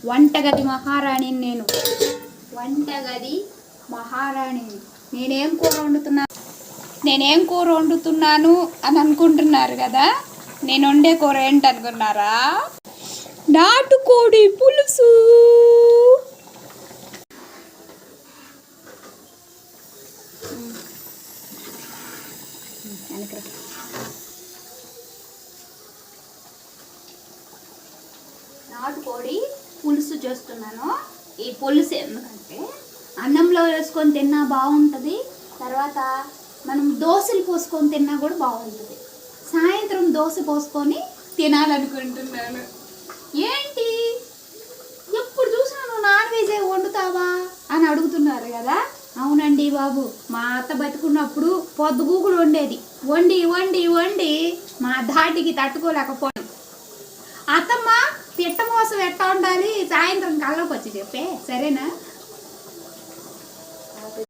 వంటగది మహారాణిని నేను, వంటగది మహారాణిని. నేనేం కూర వండుతున్నాను అని అనుకుంటున్నారు కదా. నేను వండే కూర ఏంటనుకున్నారా? నాటుకోడి పులుసు. నాటుకోడి పులుసు చేస్తున్నాను. ఈ పులుసు ఎందుకంటే అన్నంలో వేసుకొని తిన్నా బాగుంటుంది, తర్వాత మనం దోశలు పోసుకొని తిన్నా కూడా బాగుంటుంది. సాయంత్రం దోశ పోసుకొని తినాలనుకుంటున్నాను. ఏంటి ఎప్పుడు చూసినా నువ్వు నాన్ వెజ్ వండుతావా అని అడుగుతున్నారు కదా. అవునండి బాబు, మా అత్త బతుకున్నప్పుడు పొద్దుగూకులు వండేది. వండి వండి వండి మా ధాటికి తట్టుకోలేకపోయాను. అత్తమ్మ పిట్ట మోసం ఎట్టా ఉండాలి సాయంత్రం కళ్ళకి వచ్చి చెప్పే, సరేనా?